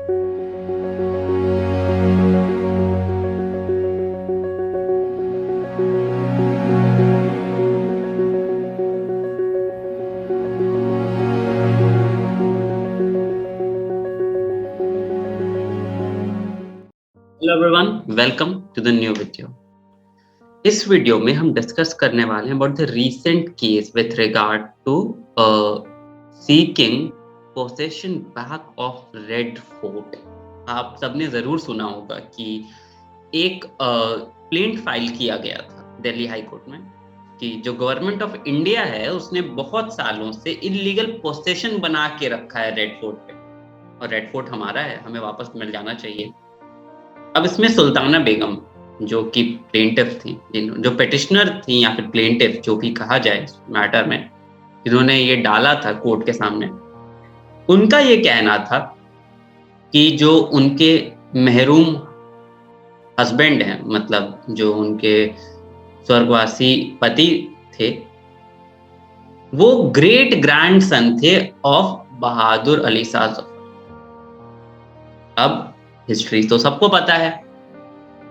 Hello everyone, welcome to the new video. इस वीडियो में हम डिस्कस करने वाले हैं about the recent case with regard to seeking possession back of Red Fort. आप सबने जरूर सुना होगा कि एक प्लेंट फाइल किया गया था दिल्ली हाई कोर्ट में कि जो गवर्नमेंट ऑफ इंडिया है उसने बहुत सालों से इलीगल पोसेशन बना के रखा है रेड फोर्ट पे, और रेड फोर्ट हमारा है, हमें वापस मिल जाना चाहिए। अब इसमें सुल्ताना बेगम जो कि प्लेंटिफ थी, जो पेटिशनर थी या फिर प्लेंटिफ जो भी कहा जाए इस मैटर में, जिन्होंने ये डाला था कोर्ट के सामने, उनका ये कहना था कि जो उनके महरूम हस्बैंड हैं, मतलब जो उनके स्वर्गवासी पति थे, वो ग्रेट ग्रैंडसन थे ऑफ बहादुर अली शाह जफर। अब हिस्ट्री तो सबको पता है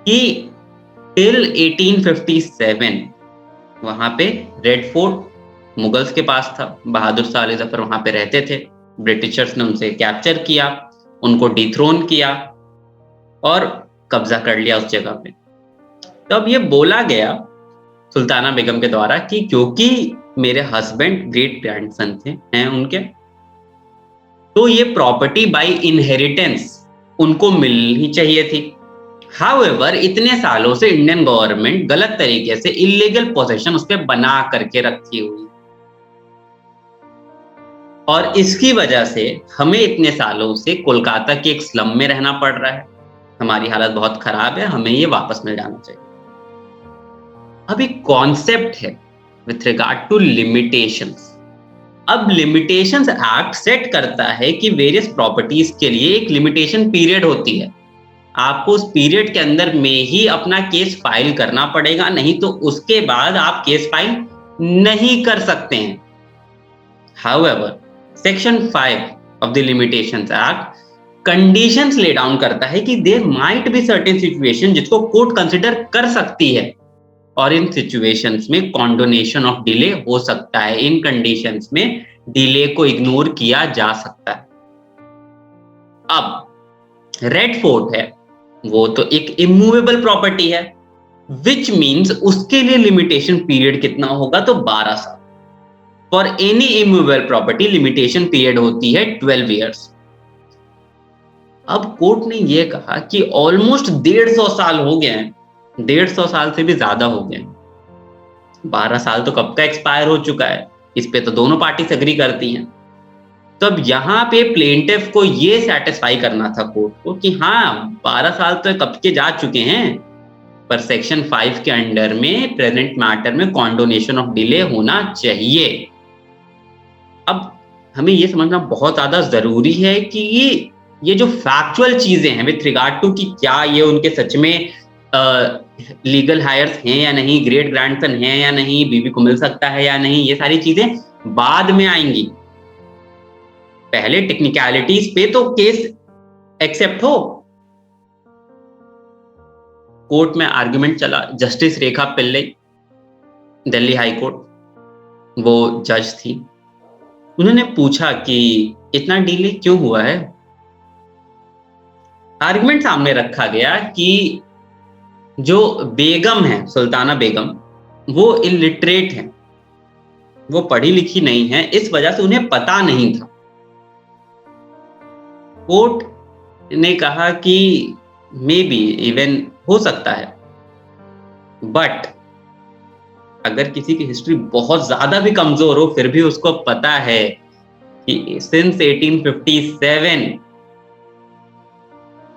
कि टिल 1857 वहां पे रेड फोर्ट मुगल्स के पास था। बहादुर शाह अली जफर वहां पे रहते थे। ब्रिटिशर्स ने उनसे कैप्चर किया, उनको डिथ्रोन किया और कब्जा कर लिया उस जगह पे। तो अब ये बोला गया सुल्ताना बेगम के द्वारा कि क्योंकि मेरे हस्बैंड ग्रेट ग्रैंडसन थे हैं उनके, तो ये प्रॉपर्टी बाय इनहेरिटेंस उनको मिलनी चाहिए थी। हाउएवर इतने सालों से इंडियन गवर्नमेंट गलत तरीके से इलीगल पोसेशन उस पर बना करके रखी हुई, और इसकी वजह से हमें इतने सालों से कोलकाता के एक स्लम में रहना पड़ रहा है। हमारी हालत बहुत खराब है, हमें ये वापस मिल जाना चाहिए। अब एक कॉन्सेप्ट है विथ रिगार्ड टू लिमिटेशंस। अब लिमिटेशंस एक्ट सेट करता है कि वेरियस प्रॉपर्टीज के लिए एक लिमिटेशन पीरियड होती है। आपको उस पीरियड के अंदर में ही अपना केस फाइल करना पड़ेगा, नहीं तो उसके बाद आप केस फाइल नहीं कर सकते हैं। However section 5 of the limitations act conditions lay down करता है कि there might be certain situation जिसको कोर्ट कंसिडर कर सकती है, और इन सिचुएशंस में कॉन्डोनेशन ऑफ डिले हो सकता है। इन कंडीशंस में डिले को इग्नोर किया जा सकता है। अब रेड फोर्ट है, वो तो एक इमूवेबल प्रॉपर्टी है, विच मीन्स उसके लिए लिमिटेशन पीरियड कितना होगा, तो 12 साल। For any immovable property limitation period होती है 12 ईयर्स। अब कोर्ट ने यह कहा कि ऑलमोस्ट 150 साल हो गए हैं, 150 साल से भी ज्यादा हो गए। 12 साल तो कब का एक्सपायर हो चुका है, इस पे तो दोनों पार्टी एग्री करती हैं। तो अब यहाँ पे प्लेंटिफ को ये सेटिस्फाई करना था कोर्ट को कि हाँ 12 साल तो कब के जा चुके हैं, पर सेक्शन 5 के अंडर में प्रेजेंट मैटर में कॉन्डोनेशन ऑफ डिले होना चाहिए। अब हमें ये समझना बहुत ज्यादा जरूरी है कि ये जो फैक्चुअल चीजें हैं विथ रिगार्ड टू कि क्या ये उनके सच में लीगल हायर्स हैं या नहीं, ग्रेट ग्रैंडसन हैं या नहीं, बीवी को मिल सकता है या नहीं, ये सारी चीजें बाद में आएंगी। पहले टेक्निकलिटीज पे तो केस एक्सेप्ट हो। कोर्ट में आर्गुमेंट चला, जस्टिस रेखा पिल्लई दिल्ली हाई कोर्ट, वो जज थी, उन्होंने पूछा कि इतना डिले क्यों हुआ है। आर्गुमेंट सामने रखा गया कि जो बेगम है सुल्ताना बेगम, वो इलिटरेट है, वो पढ़ी लिखी नहीं है, इस वजह से उन्हें पता नहीं था। कोर्ट ने कहा कि मे बी इवन हो सकता है, बट अगर किसी की हिस्ट्री बहुत ज्यादा भी कमजोर हो फिर भी उसको पता है कि सिंस 1857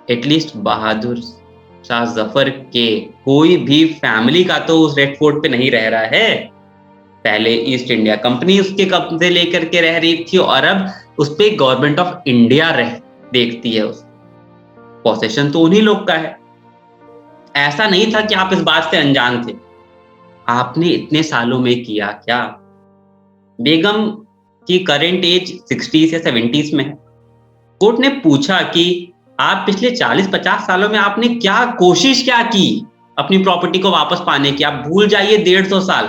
एटलीस्ट बहादुर शाह जफर के कोई भी फैमिली का तो उस रेड फोर्ट पे नहीं रह रहा है। पहले ईस्ट इंडिया कंपनी उसके कब्जे लेकर के रह रही थी, और अब उस पे गवर्नमेंट ऑफ इंडिया देखती है। उस पोसेशन तो उन्हीं लोग का है। ऐसा नहीं था कि आप इस बात से अनजान थे। आपने इतने सालों में किया क्या? बेगम की करंट एज 60s या 70s में है। कोर्ट ने पूछा कि आप पिछले 40-50 सालों में आपने क्या कोशिश क्या की अपनी प्रॉपर्टी को वापस पाने की? आप भूल जाइए 150 साल।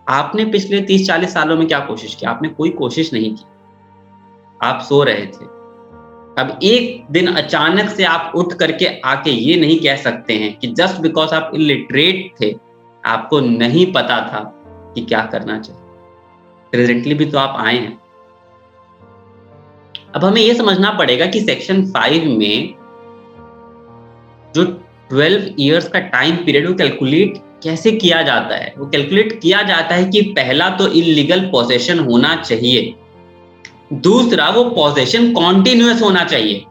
आपने पिछले 30-40 सालों में क्या कोशिश की? आपने कोई कोशिश नहीं की। आप सो रहे थे। अब एक दिन अचानक से आप उठ करके आके ये नहीं कह सकते हैं कि जस्ट बिकॉज़ आप इलिटरेट थे, आपको नहीं पता था कि क्या करना चाहिए। प्रेज़ेंटली भी तो आप आए हैं। अब हमें ये समझना पड़ेगा कि सेक्शन 5 में जो 12 इयर्स का टाइम पीरियड वो कैलकुलेट कैसे किया जाता है? वो कैलकुलेट किया जाता है कि पहला तो इल्लीगल पोसेशन होना चाहिए। दूसरा, वो पोसेशन कॉन्टिन्यूअस होना चाहिए।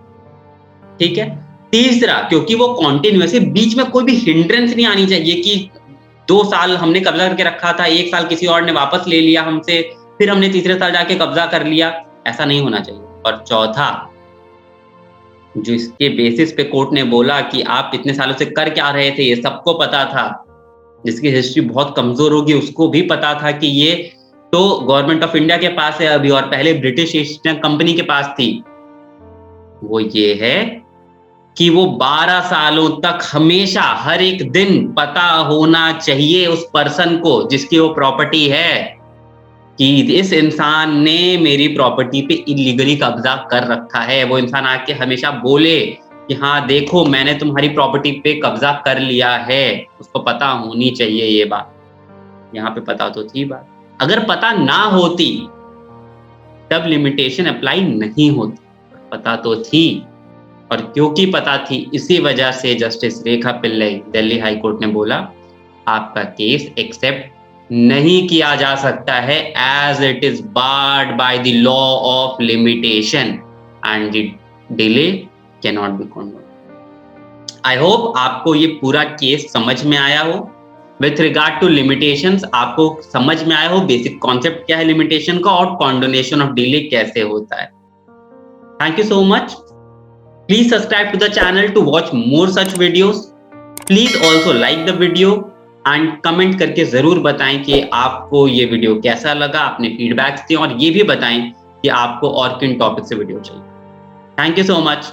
ठीक है? तीसरा, क्योंकि वो कॉन्टिन्यूअस है, बीच में कोई भी हिंड्रेंस नहीं आनी चाहिए कि 2 साल हमने कब्जा करके रखा था, 1 साल किसी और ने वापस ले लिया हमसे, फिर हमने तीसरे साल जाके कब्जा कर लिया, ऐसा नहीं होना चाहिए। और चौथा, जो इसके बेसिस पे कोर्ट ने बोला कि आप इतने सालों से कर क्या रहे थे, ये सबको पता था। जिसकी हिस्ट्री बहुत कमजोर होगी उसको भी पता था कि ये तो गवर्नमेंट ऑफ इंडिया के पास है अभी, और पहले ब्रिटिश ईस्ट इंडिया कंपनी के पास थी। वो ये है कि वो 12 सालों तक हमेशा हर एक दिन पता होना चाहिए उस पर्सन को जिसकी वो प्रॉपर्टी है कि इस इंसान ने मेरी प्रॉपर्टी पे इलीगली कब्जा कर रखा है। वो इंसान आके हमेशा बोले कि हाँ देखो मैंने तुम्हारी प्रॉपर्टी पे कब्जा कर लिया है, उसको पता होनी चाहिए ये बात। यहाँ पे पता तो थी बात। अगर पता ना होती तब लिमिटेशन अप्लाई नहीं होती, पता तो थी, और क्योंकि पता थी इसी वजह से जस्टिस रेखा पिल्लई दिल्ली हाई कोर्ट ने बोला आपका केस एक्सेप्ट नहीं किया जा सकता है as it is barred by the law of limitation and the delay can not be converted. I hope आपको ये पूरा केस समझ में आया हो। विथ रिगार्ड टू लिमिटेशंस आपको समझ में आया हो बेसिक कॉन्सेप्ट क्या है लिमिटेशन का और कॉन्डोनेशन ऑफ डिले कैसे होता है। Thank you so much. Please subscribe to the channel to watch more such videos. Please also like the video and comment करके जरूर बताएं कि आपको ये वीडियो कैसा लगा, अपने फीडबैक्स दें और ये भी बताएं कि आपको और किन टॉपिक से वीडियो चाहिए। Thank you so much.